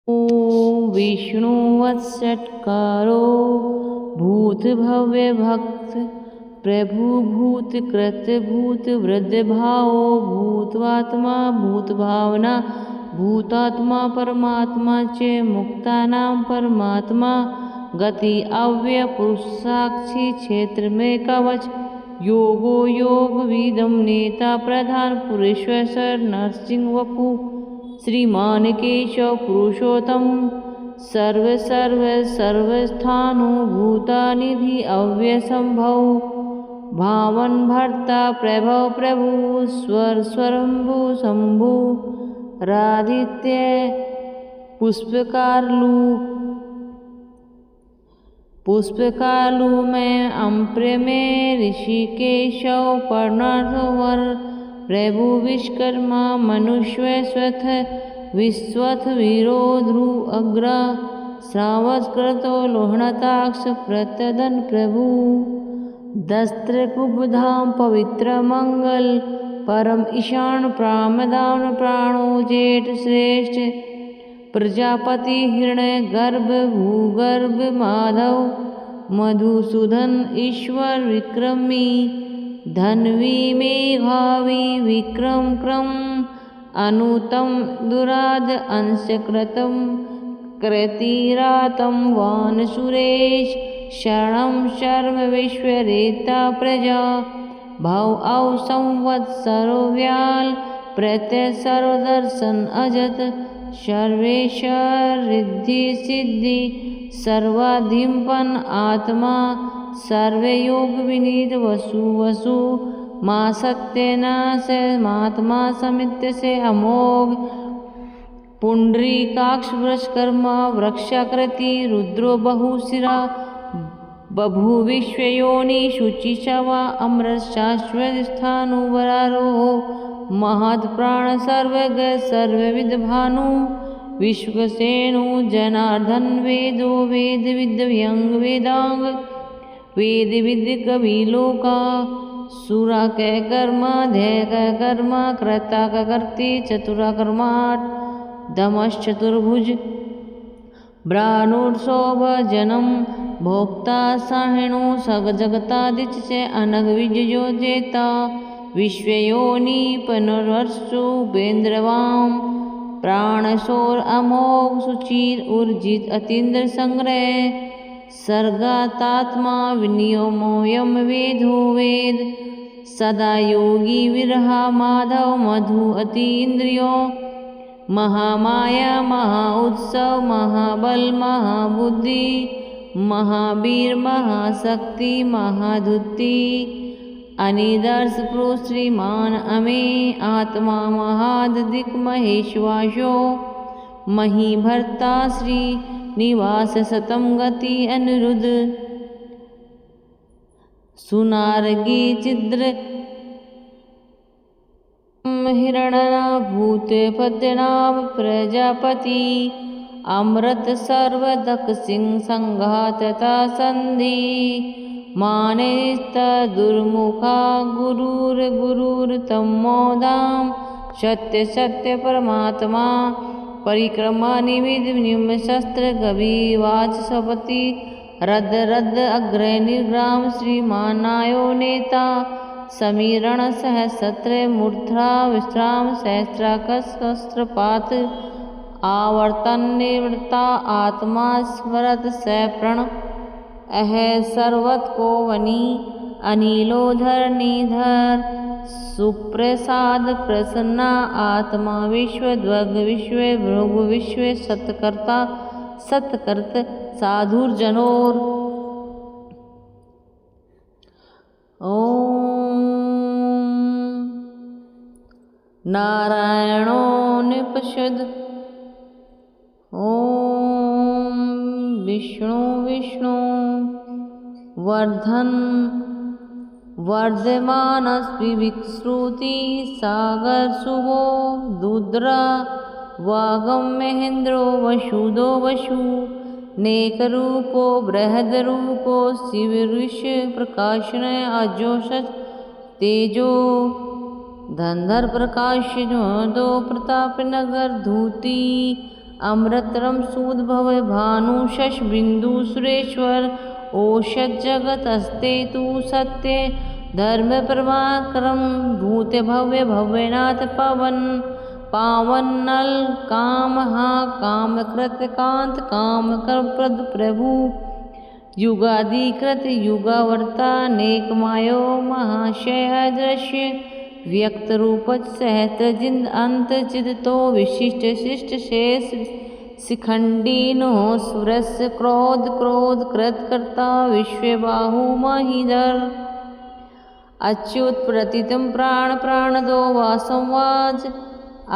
विष्णुवत्सत्कारो भूतभव्य भक्त प्रभु भूतकृत भूत वृद्धभावो भूतवात्मा भूतभावना भूतात्मा परमात्मा च मुक्तानां परमात्मा गति अव्यय पुरुष साक्षी क्षेत्र में कवच योगो योग विदम नेता प्रधान पुरुषेश्वर नरसिंह वपु श्रीमान केशव पुरुषोत्तम सर्व सर्व सर्वस्थानु भूतानिधि अव्यय संभव भावन भर्ता प्रभव प्रभु स्वर स्वरंभु शंभु राधित्य पुष्पकालु में अम्प्र में ऋषिकेशव पर्णवर प्रभु विश्वकर्मा मनुष्य स्वथ विश्वथ वीरो ध्रुव अग्र श्रावस्कृतो लोहणताक्ष प्रत्यदन प्रभु दस्त्र कुबधाम पवित्र मंगल परम ईशान प्रामदान प्राणो जेठ श्रेष्ठ प्रजापति हिरण्य गर्भ भूगर्भ माधव मधुसूदन ईश्वर विक्रमी धन्वी मेघावी विक्रम क्रम अनुतम दुराद अंशकृतम कृतिरातम वान सुरेश शरणं शर्म विश्वरेता प्रजा भव औ संवत्सरो व्याल प्रत्यय सर्वदर्शन अजत सर्वेश्वर रिद्धि सिद्धि सर्वाधिपन आत्मा सर्वयोग विनीत वसु वसु माँ सत्यनाश महात्मा समित्य से अमोघ पुंडरीकाक्ष वृषकर्मा वृक्षाकृति रुद्रो बहुशिरा बभू विश्वयोनि शुचिशवा अमृत शाश्वत स्थाणुवरारोह महत् प्राण सर्वग सर्वविद भानु विश्वसेनु जनार्दन वेदो वेद विद्यंग वेदांग वेद विद्य कविलोका सुरा कै कर्मा ध्यय कै कर्मा कर्ता कै कर्ति चतुरा कर्माट दमश्चतुर्भुज ब्राणोत्सव जन्म भोक्ता साहिणु सग जगतादिच से अनग विजयो जेता विश्वयोनि पुनर्वसु उपेन्द्रवाम प्राणशोर अमोघ सुचीर उर्जित अतीन्द्र संग्रह सर्गातात्मा विनियमोयम वेदो वेद सदा योगी विरहा माधव मधु अतीन्द्रियो महामाया महाउत्सव महाबल महाबुद्धि महावीर महाशक्ति महाधुति अनिदर्श प्रो श्रीमान अमे आत्मा महादिक महेश्वासो महीभर्ता श्री निवास सतम गति अनिरुद्ध सुनारगी चिद्र हिरणना भूत पद्यनाम प्रजापति अमृत सर्वदक सिंह संघातता संधि मानेस्त दुर्मुखा गुरुर तमोदाम सत्य सत्य परमात्मा परिक्रमा निविद निम शस्त्र गवी वाच सपति रद रद अग्र निर्ग्राम श्रीमान नायो नेता समीरण सहस्त्र मूर्धा विश्राम सहस्राकस्त्रपात आवर्तन निवृत्ता आत्मा स्मरत सप्रण अह सर्वत को वनी अनिलोधर निधर सुप्रसाद प्रसन्ना आत्मा विश्वध्वग विश्व भृगु विश्व सत्कर्ता सत्कर्त साधुर्जनोर ओम नारायणो निपशद ओम विष्णु विष्णु वर्धन वर्धमानस्पि विश्रुति सागर शुभो दुद्रा वागम महेंद्रो वसुदो वसु नेकरूपो बृहदरूपो शिव ऋषि प्रकाशन अजोषज तेजो धंधर प्रकाश दो प्रताप नगर धूति अमृतरम सूदभव भानु शशबिंदु सुरेश्वर ओषध जगतस्ते तु सत्य धर्म प्रभाकरम भूत भव्य भव्यनाथ पवन पावन नल काम हा काम कृत कांत काम कर प्रद प्रभु युगाधिकृत युगावर्ता नेक मायो महाशय अदृश्य व्यक्त रूपच सहस्त्र जिंद अंत चिद तो विशिष्ट शिष्ट शेष शिखंडीनो सुरस्य क्रोध क्रोध कृत कर्ता विश्व बाहु महीधर अच्युत प्रतितम प्राण प्राण दो वासंवाज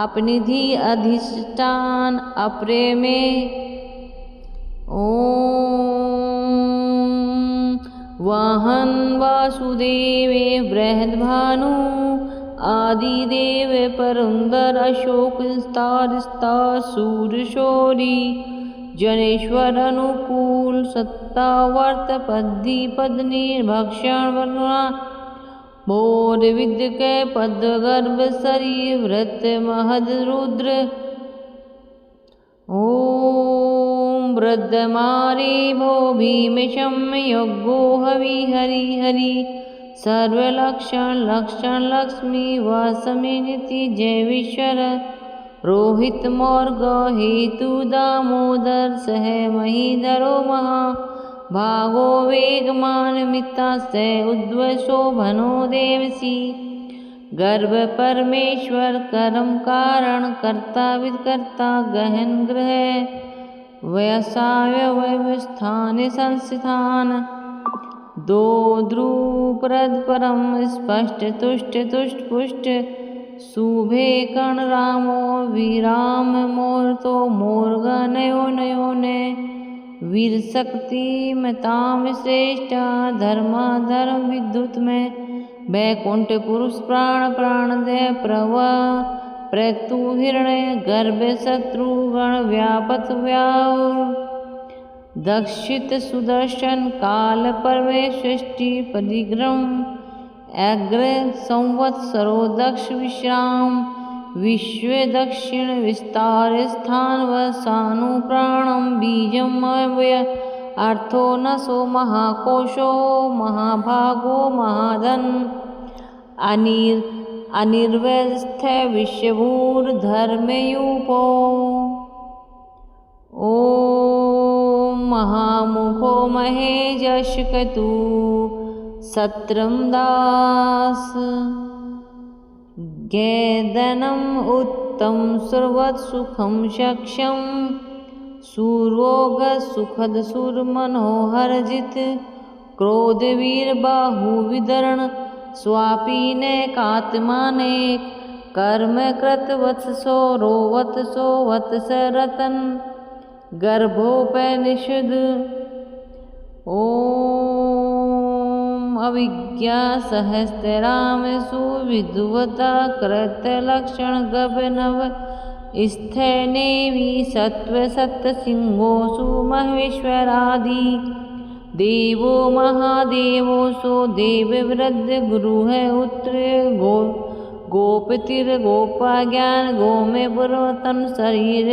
अपनिधि अधिष्ठान अपरे में ओम वाहन वासुदेवे बृहद्भानु आदिदेव परुंदर अशोक स्तार स्तार सूरशौरी जनेश्वर अनुकूल सत्तावर्त पद्धि पद्नी भक्षण वर्णा मोर विद्य के पद गर्भ शरीर व्रत महद रुद्र ओम वृद्धमारे भो भीम शम यज्ञो हवि हरि हरि सर्वलक्षण लक्षण लक्ष्मी वासमे निति जयविश्वर रोहित मौर्ग हेतु दामोदर सह महीधरो महा भागो वेगमान मिता स उद्वसो भनो देवसी गर्भ परमेश्वर कर्म कारण कर्ता विदकर्ता गहन ग्रह व्यवसाय व्यवस्थान संस्थान दो द्रुप्रद परम स्पष्ट तुष्ट तुष्ट पुष्ट शुभे कण रामो विराम मोर तो मोर्ग नयो नयो ने वीर शक्ति मताम श्रेष्ठा धर्मा धर्म विद्युत में वैकुंठ पुरुष प्राण प्राण दे प्रव प्रतु हिरण्य गर्भ शत्रुगण व्यापत व्याव दक्षित सुदर्शन काल परवे सृष्टि परिग्रम अग्र संवत्सरो दक्ष विश्राम विश्व दक्षिण विस्तार स्थान व सानु प्राणम बीजम अव्यय अर्थो नसो महाकोशो महाभागो महाधन अनिर्व्यस्थ विश्वभूर धर्मयूपो ओम महामुखो महेजशकतु सत्रम दास गेदनम उत्तम सर्वत सुखम सक्षम सुरोग सुखद सुर मनोहर जित क्रोध वीर बाहु विदरण स्वापी ने कात्माने कर्म कृत वत्सो रोवत सो वत्स रतन गर्भोपनिषद ओम अविज्ञा सहस्त्राम सुविद्वता कृत लक्षण गभनव स्थनेवी सत्व सत्य सिंहो सुमहेश्वरादि देवो महादेवो सो देव वृद्ध गुरु है उत्तर गोपतिर गोपा ज्ञान गो में पुरतन शरीर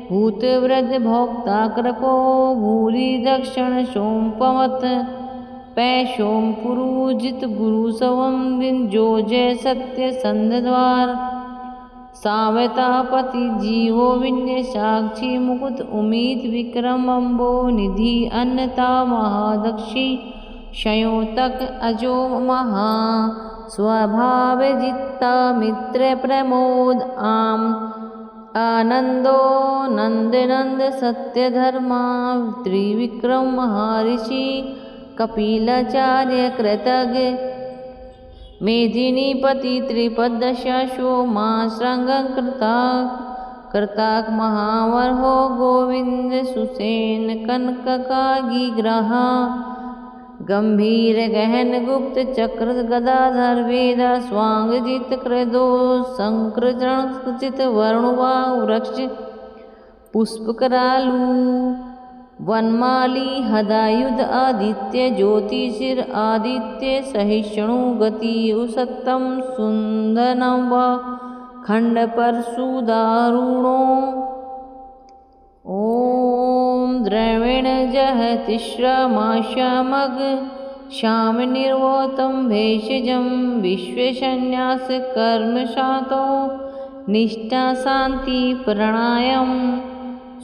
भूत वृद्ध भोक्ता कृपो भूरि दक्षिण सोमपवत पै सोम पुरुजित गुरु सवम दिन जो जय सत्य संध द्वार सावतापति जीवो विन्य साक्षी मुकुट उमीद विक्रम अम्बो निधि अन्नता महादक्षी शयो तक अजो महा स्वभाव जित्ता मित्र प्रमोद आम आनंदो नंद नंद सत्य धर्मा त्रिविक्रम महर्षि कपिलाचार्य कृतज्ञ मेदिनीपति त्रिपदशो मां श्रृंग कृताक महावर हो गोविंद सुसेन कनक कागी ग्रहा गंभीर गहन गुप्त चक्र गदाधर वेदा स्वांग जित कृदो संकृचरण चित वरुणवा वृक्ष पुष्प करालू वनमाली हदायुध आदित्य ज्योतिषिर आदित्य सहिष्णु गति उसत्तम सुंदनम व खंड पर सुदारुणो ॐ द्रविण जह तिस्रमाशमग श्याम निर्वोतं भेषजं विश्वसन्यास कर्म शातो निष्ठा शांति प्रणायम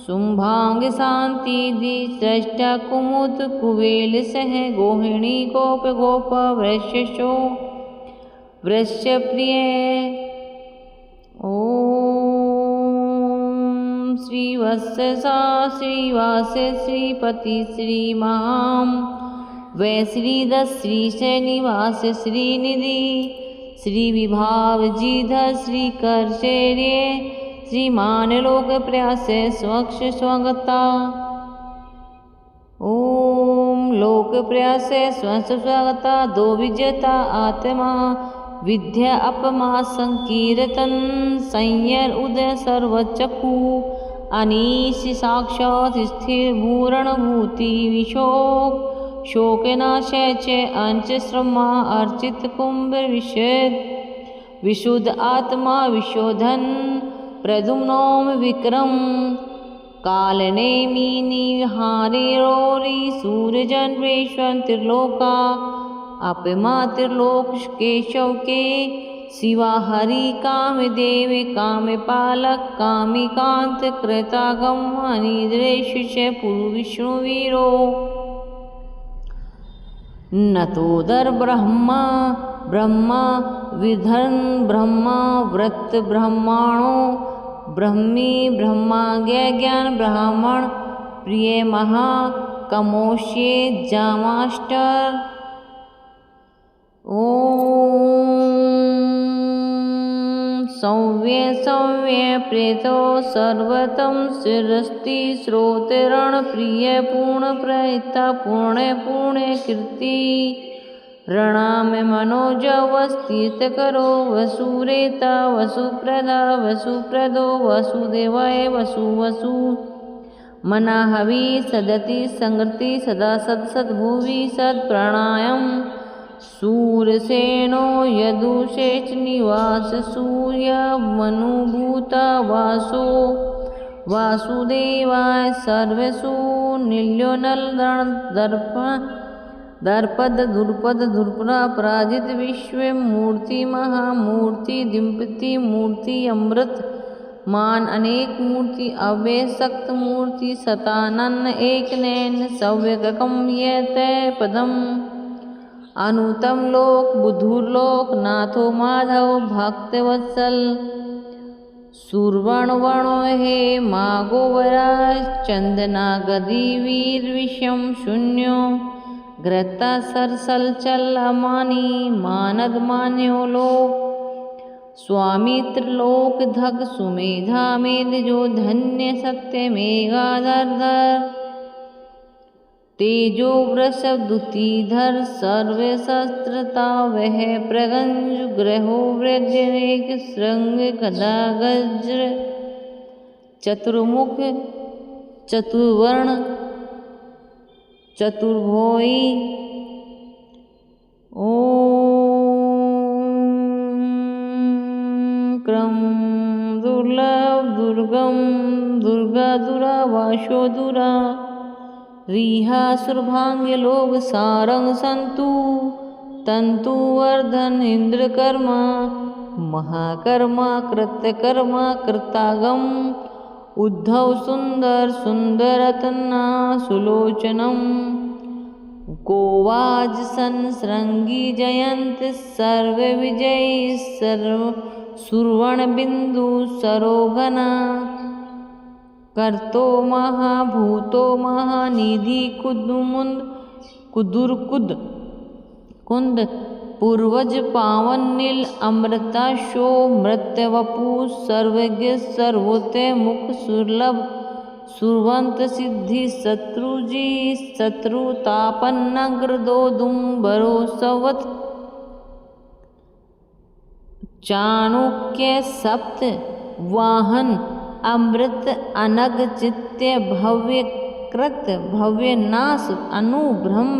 शुंभांग शांति दि सृष्टा कुमुद कुबेल सह गोहिणी गोप गोप वृषशो वृष प्रिय। ओम श्रीवत्सा श्रीवास श्रीपति श्रीमाम वै श्रीदत्त श्रीशैनिवास श्रीनिधि श्री विभाव जीधर श्री करशेर्य श्रीमान लोक प्रयास स्वक्ष स्वगता। ओम लोक प्रयास स्वंस स्वगता दो विजेता आत्मा विद्या अपमा संकीर्तन संयर उदय सर्वचक्षु अनीश साक्षात स्थिर भूरण भूति विशोक शोकनाशय च अंच श्रमा अर्चित कुंभ विशुद्ध आत्मा विशोधन प्रद्युम्नोम विक्रम कालनेमिनी हारे रोरी सूर्यजन्वेश्वर त्रिलोका अपमा त्रिलोक केशव के शिवा हरि काम देव काम पालक कामिकांत कृतागम अनिद्रेश पुरु विष्णु वीरो नतोदर ब्रह्मा ब्रह्मा विधर्म ब्रह्मा व्रत ब्रह्माणो ब्रह्मी ब्रह्माज्ञ ज्ञान ब्राह्मण प्रिय महा कमोष्ये जामाष्टर। ओम सौव्य सौव्य प्रेतो सर्वतम शिरस्ति श्रोतरण प्रिय पूर्ण प्रहिता पुण्य पुण्य कीर्ति रणाम मनोज वस्तीर्थ करो वसुरेता वसुप्रदा वसुप्रदो वसुदेवाय वसु वसु मना हवि सदति संगति सदा सद सद्भुवि सद प्राणायाम सूरसेनो यदुशेष निवास सूर्य मनुभूता वासो वासुदेवाय सर्वसु नील्यो नल दर्पद दुर्पद दुर्परा पराजित विश्व मूर्ति महामूर्ति दिम्पति मूर्ति अमृत मान अनेक मूर्ति अव्यय सक्त मूर्ति सतानन एक नैन सव्यकम यत पदम अनुतम लोक बुधुर्लोक नाथो माधव भक्तवत्सल सुरवण वणो हे मागोवराज चंदना गदी वीर विषम शून्यो ग्रता सरसल चल अमानी मानद मान्यो लोक स्वामी त्रिलोक धग सुमेधा मेद जो धन्य सत्य मेघाधर धर तेजो वृषभ दुतीधर सर्व शस्त्रता वह प्रगंज ग्रहो व्रजनेक श्रृंग गदा गज्र चतुर्मुख चतुर्वर्ण चतुर्भुई। ओम क्रम दुर्लभ दुर्गम दुर्गा दुरा वाशो दुरा रिहा सुरभांग्य लोग सारंग संतु तंतु वर्धन इंद्र कर्मा महाकर्मा कृत्यकर्मा कृतागम उद्धव सुंदर सुंदरतना सुलोचनम गोवाज सन श्रृंगी जयंत सर्व विजयी सर्व सुरवण बिंदु सरोगना करतो महाभूतो महानिधि कुदमुंद कुदुरकुद कुंद पूर्वज पावन नील अमृता शो मृत्यवपु सर्वज्ञ सर्वोते मुख सुरलभ सुरवंत सिद्धि शत्रुजी शत्रुतापन्नग्र दो दुम्बरो सवत चाणुक्य सप्त वाहन अमृत अनग चित्य भव्य कृत भव्य नाश अनु ब्रह्म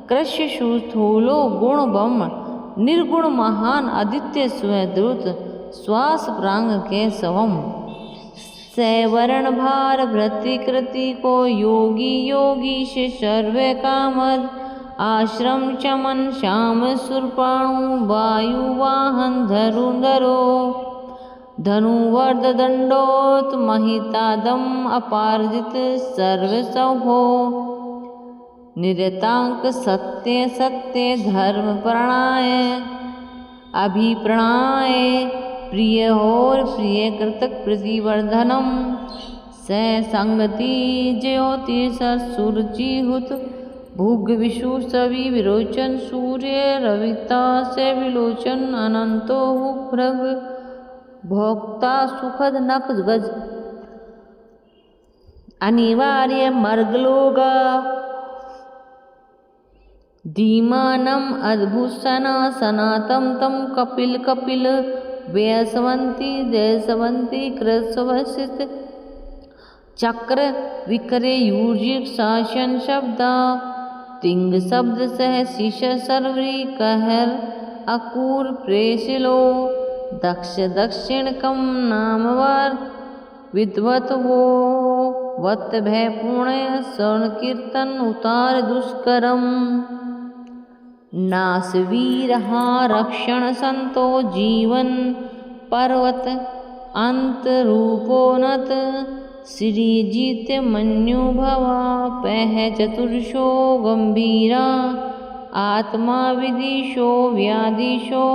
कृष्य सुस्थूलो गुण ब्रह्म निर्गुण महान आदित्य स्वद्रुत श्वास प्रांग के स्वम सैवरण भार भृति कृति को योगी योगीश सर्व कामद आश्रम चमन श्याम सुरपाणु वायु वाहन धरु धरो धनुवर्ध दंडोत महितादम अपार्जित सर्व सौभो निरतांक सत्य सत्य धर्म प्रणाय अभिप्रणाय प्रिय और प्रिय कृतक प्रतिवर्धनम स संगति ज्योति सुरुचि हुत भुग विषु सवि विरोचन सूर्य रविता से विलोचन अनंतो भृग भोक्ता सुखद नक गज अनिवार्य मर्गलोगा धीमानम अद्भुत सनातम तम कपिल कपिल व्यसवंती देशवंती कृष्वसित चक्र विकरे यूर्जिक शासन शब्दा तिंग शब्द सह शिष सर्वरी कहर अकूर प्रेषिलो दक्ष दक्षिण कम नामवार विद्वत वो वत भय पुण्य स्वर्ण कीर्तन उतार दुष्करम नासवीर रक्षण संतो जीवन पर्वत अंत रूपोनत श्रीजित मन्यु भवा पह चतुर्षो गंभीरा आत्मा विदिशो व्यादिशो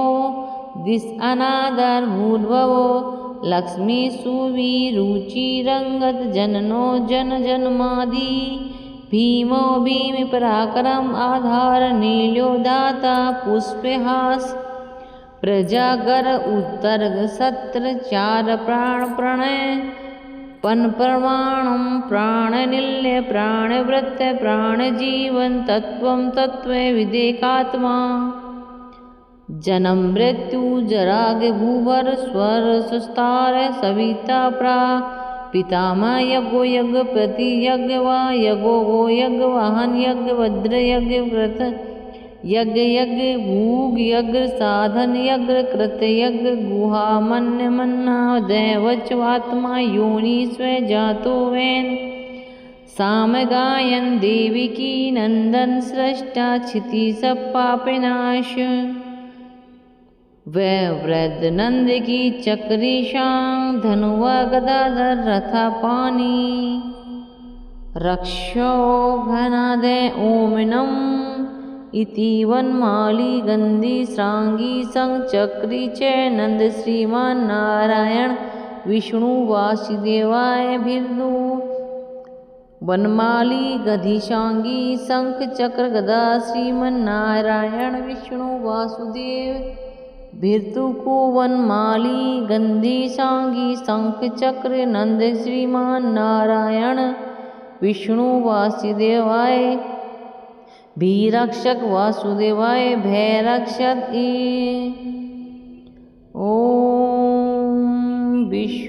दिस अनादर भूर्भवो लक्ष्मी सुवी रुचि रंगत जननो जन जन्मादि भीमो भीम पराक्रम आधार नील्यो दाता पुष्पहास प्रजागर उत्तर्ग सत्र चार प्राण प्रणय पन प्रमाणम प्राण निल्य प्राण वृत्त प्राण जीवन तत्वम तत्व विदेकात्मा जन्म मृत्यु जराग भूवर स्वर सुस्तार सविता प्रा पितामह यज्ञो यज्ञ प्रति यज्ञ वा यज्ञो गो यज्ञ वाहन यज्ञ वज्र यज्ञ व्रत यज्ञ यज्ञ भूग यज्ञ साधन यज्ञ कृत यज्ञ गुहा मन्य मन्ना दैवचवात्मा योनि स्व जातो वैन साम गायन देवी की नंदन सृष्टा क्षिति सब पापनाश वह वृद्ध नंद की चक्री शांग धनुआ गदाधर रथा पानी रक्षो घनादे ओमिनम इति वनमाली गंधी श्रांगी संग चक्री च नंद श्रीमान नारायण विष्णु वासुदेवाय भिर्दु वनमाली गधिशांगी शंख चक्र गदा श्रीमन नारायण विष्णु वासुदेव भिर्तु को वनमाली गंधी सांगी शंख चक्र नंद श्रीमान नारायण विष्णु वासुदेवाय भीरक्षक वासुदेवाय भैरक्षक ओम विष्णु।